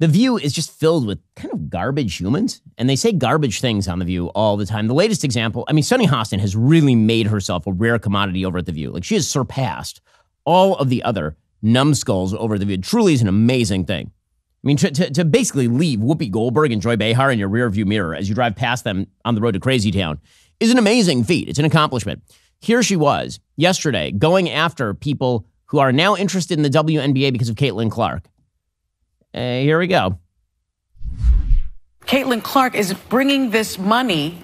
The View is just filled with kind of garbage humans, and they say garbage things on The View all the time. The latest example, I mean, Sunny Hostin has really made herself a rare commodity over at The View. Like, she has surpassed all of the other numbskulls over The View. It truly is an amazing thing. I mean, to basically leave Whoopi Goldberg and Joy Behar in your rearview mirror as you drive past them on the road to Crazy Town is an amazing feat. It's an accomplishment. Here she was yesterday going after people who are now interested in the WNBA because of Caitlin Clark. Here we go. Caitlin Clark is bringing this money,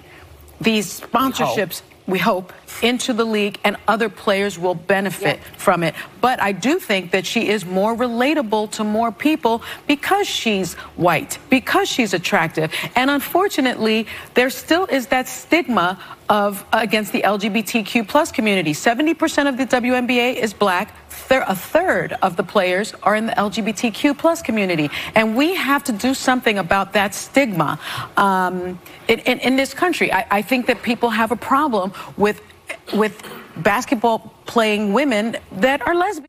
these sponsorships, we hope, into the league, and other players will benefit from it. But I do think that she is more relatable to more people because she's white, because she's attractive. And unfortunately, there still is that stigma of against the LGBTQ plus community. 70% of the WNBA is black. A third of the players are in the LGBTQ plus community. And we have to do something about that stigma in this country. I think that people have a problem with basketball playing women that are lesbian.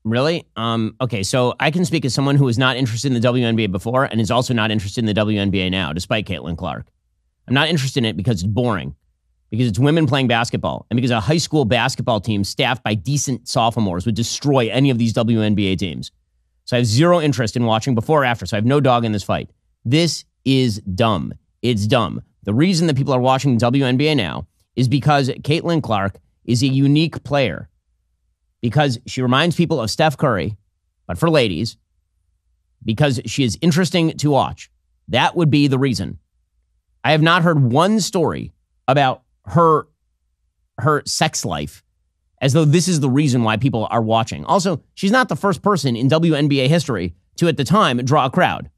Really? Okay, so I can speak as someone who was not interested in the WNBA before and is also not interested in the WNBA now, despite Caitlin Clark. I'm not interested in it because it's boring, because it's women playing basketball, and because a high school basketball team staffed by decent sophomores would destroy any of these WNBA teams. So I have zero interest in watching before or after, so I have no dog in this fight. This is dumb. It's dumb. The reason that people are watching the WNBA now is because Caitlin Clark is a unique player, because she reminds people of Steph Curry, but for ladies, because she is interesting to watch. That would be the reason. I have not heard one story about her sex life as though this is the reason why people are watching. Also, she's not the first person in WNBA history to, at the time, draw a crowd.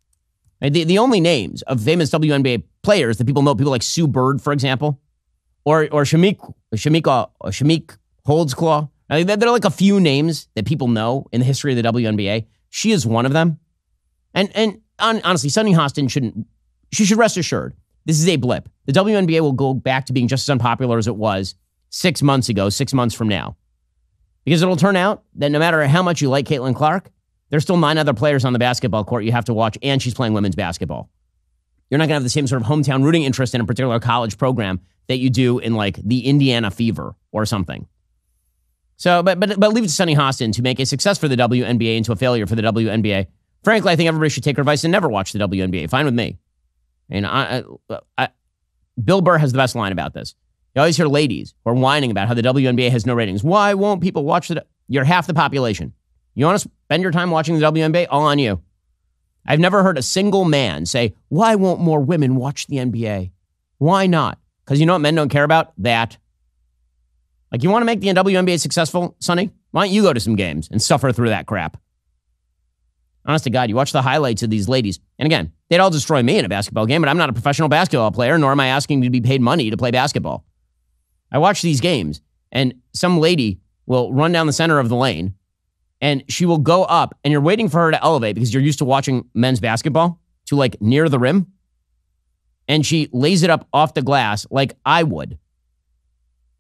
The only names of famous WNBA players that people know, people like Sue Bird, for example, or Shamik Holdsclaw. There are like a few names that people know in the history of the WNBA. She is one of them. And honestly, Sunny Hostin should rest assured. This is a blip. The WNBA will go back to being just as unpopular as it was 6 months ago, 6 months from now. Because it'll turn out that no matter how much you like Caitlin Clark, there's still 9 other players on the basketball court you have to watch, and she's playing women's basketball. You're not going to have the same sort of hometown rooting interest in a particular college program that you do in like the Indiana Fever or something. So, but leave it to Sunny Hostin to make a success for the WNBA into a failure for the WNBA. Frankly, I think everybody should take her advice and never watch the WNBA. Fine with me. And Bill Burr has the best line about this. You always hear ladies who are whining about how the WNBA has no ratings. Why won't people watch You're half the population. You want to spend your time watching the WNBA? All on you. I've never heard a single man say, why won't more women watch the NBA? Why not? Because you know what men don't care about? That. Like, you want to make the WNBA successful, Sonny? Why don't you go to some games and suffer through that crap? Honest to God, you watch the highlights of these ladies. And again, they'd all destroy me in a basketball game, but I'm not a professional basketball player, nor am I asking to be paid money to play basketball. I watch these games, and some lady will run down the center of the lane, and she will go up, and you're waiting for her to elevate because you're used to watching men's basketball to like near the rim. And she lays it up off the glass like I would.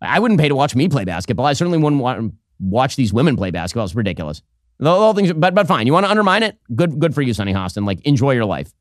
I wouldn't pay to watch me play basketball. I certainly wouldn't want to watch these women play basketball. It's ridiculous. The whole thing, but fine. You want to undermine it? Good for you, Sunny Hostin. Like, enjoy your life.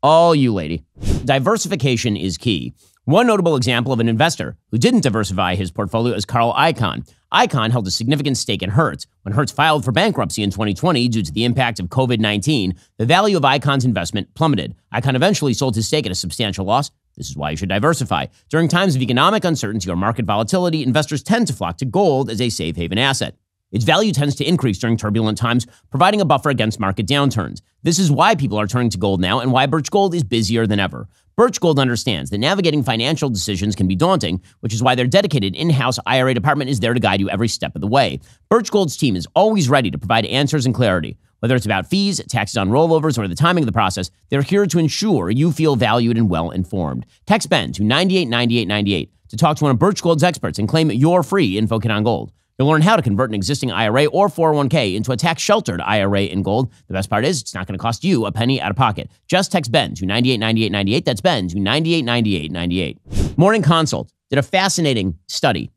All you, lady. Diversification is key. One notable example of an investor who didn't diversify his portfolio is Carl Icahn. Icahn held a significant stake in Hertz. When Hertz filed for bankruptcy in 2020 due to the impact of COVID-19, the value of Icahn's investment plummeted. Icahn eventually sold his stake at a substantial loss. This is why you should diversify. During times of economic uncertainty or market volatility, investors tend to flock to gold as a safe haven asset. Its value tends to increase during turbulent times, providing a buffer against market downturns. This is why people are turning to gold now and why Birch Gold is busier than ever. Birch Gold understands that navigating financial decisions can be daunting, which is why their dedicated in-house IRA department is there to guide you every step of the way. Birch Gold's team is always ready to provide answers and clarity. Whether it's about fees, taxes on rollovers, or the timing of the process, they're here to ensure you feel valued and well-informed. Text BEN to 989898 to talk to one of Birch Gold's experts and claim your free info kit on gold. You'll learn how to convert an existing IRA or 401k into a tax-sheltered IRA in gold. The best part is it's not going to cost you a penny out of pocket. Just text BEN to 989898. That's BEN to 989898. Morning Consult did a fascinating study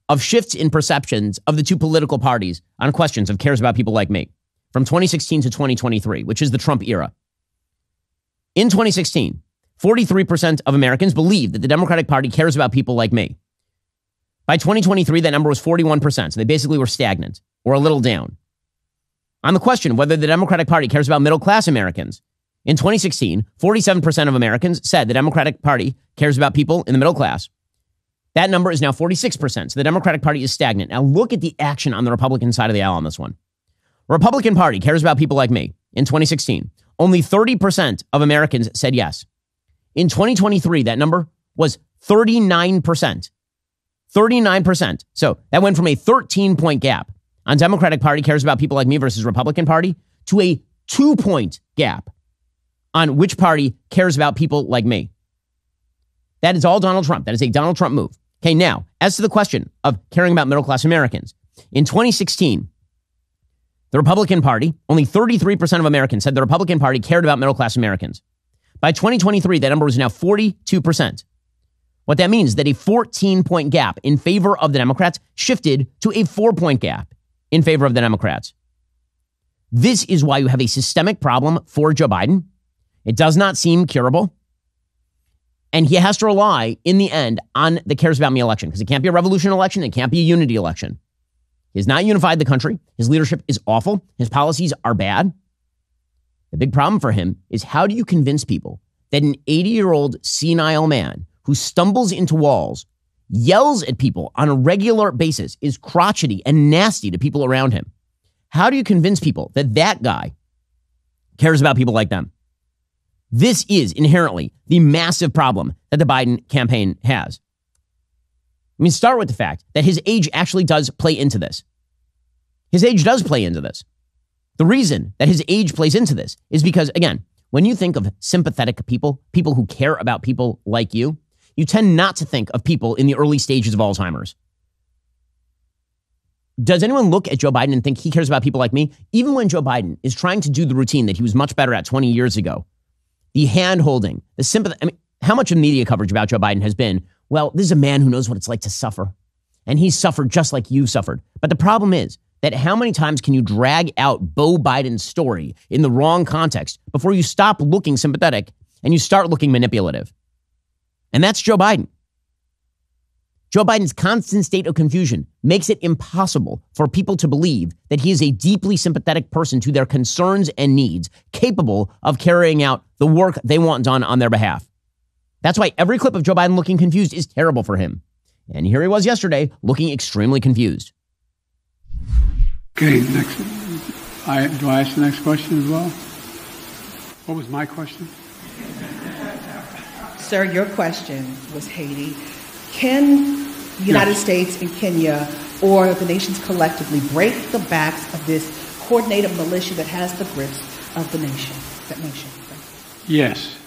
of shifts in perceptions of the two political parties on questions of cares about people like me. from 2016 to 2023, which is the Trump era. In 2016, 43% of Americans believed that the Democratic Party cares about people like me. By 2023, that number was 41%. So they basically were stagnant or a little down. On the question of whether the Democratic Party cares about middle-class Americans, in 2016, 47% of Americans said the Democratic Party cares about people in the middle class. That number is now 46%. So the Democratic Party is stagnant. Now look at the action on the Republican side of the aisle on this one. Republican Party cares about people like me. In 2016, only 30% of Americans said yes. In 2023, that number was 39%. 39%. So that went from a 13-point gap on Democratic Party cares about people like me versus Republican Party to a 2-point gap on which party cares about people like me. That is all Donald Trump. That is a Donald Trump move. Okay, now, as to the question of caring about middle-class Americans, in 2016, the Republican Party, only 33% of Americans said the Republican Party cared about middle-class Americans. By 2023, that number is now 42%. What that means is that a 14-point gap in favor of the Democrats shifted to a 4-point gap in favor of the Democrats. This is why you have a systemic problem for Joe Biden. It does not seem curable. And he has to rely, in the end, on the cares about me election, because it can't be a revolution election. It can't be a unity election. He has not unified the country. His leadership is awful. His policies are bad. The big problem for him is, how do you convince people that an 80-year-old senile man who stumbles into walls, yells at people on a regular basis, is crotchety and nasty to people around him? How do you convince people that that guy cares about people like them? This is inherently the massive problem that the Biden campaign has. I mean, start with the fact that his age actually does play into this. His age does play into this. The reason that his age plays into this is because, again, when you think of sympathetic people, people who care about people like you tend not to think of people in the early stages of Alzheimer's. Does anyone look at Joe Biden and think he cares about people like me? Even when Joe Biden is trying to do the routine that he was much better at 20 years ago, the hand-holding, the sympathy. I mean, how much of media coverage about Joe Biden has been, well, this is a man who knows what it's like to suffer. And he's suffered just like you've suffered. But the problem is that how many times can you drag out Beau Biden's story in the wrong context before you stop looking sympathetic and you start looking manipulative? And that's Joe Biden. Joe Biden's constant state of confusion makes it impossible for people to believe that he is a deeply sympathetic person to their concerns and needs, capable of carrying out the work they want done on their behalf. That's why every clip of Joe Biden looking confused is terrible for him. And here he was yesterday, looking extremely confused. Okay, next. Do I ask the next question as well? What was my question? Sir, your question was, Haiti, can the United States and Kenya or the nations collectively break the backs of this coordinated militia that has the grips of the nation? That nation. Yes.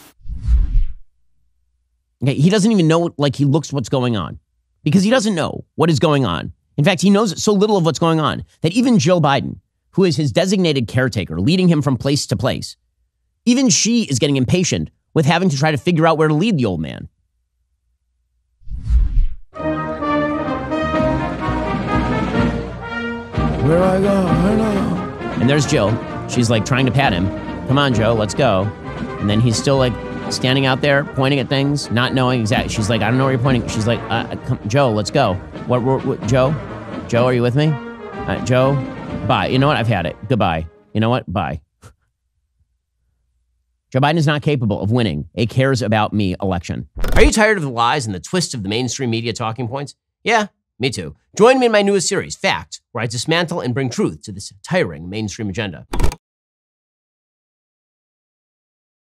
Okay, he doesn't even know, like, he looks what's going on, because he doesn't know what is going on. In fact, he knows so little of what's going on that even Jill Biden, who is his designated caretaker, leading him from place to place, even she is getting impatient with having to try to figure out where to lead the old man. Where I go, I know. And there's Jill. She's like trying to pat him. Come on, Joe, let's go. And then he's still like standing out there, pointing at things, not knowing exactly. She's like, I don't know where you're pointing. She's like, come, Joe, let's go. What, Joe? Joe, are you with me? Joe, bye. You know what? I've had it. Goodbye. You know what? Bye. Joe Biden is not capable of winning a cares about me election. Are you tired of the lies and the twists of the mainstream media talking points? Yeah, me too. Join me in my newest series, Fact, where I dismantle and bring truth to this tiring mainstream agenda.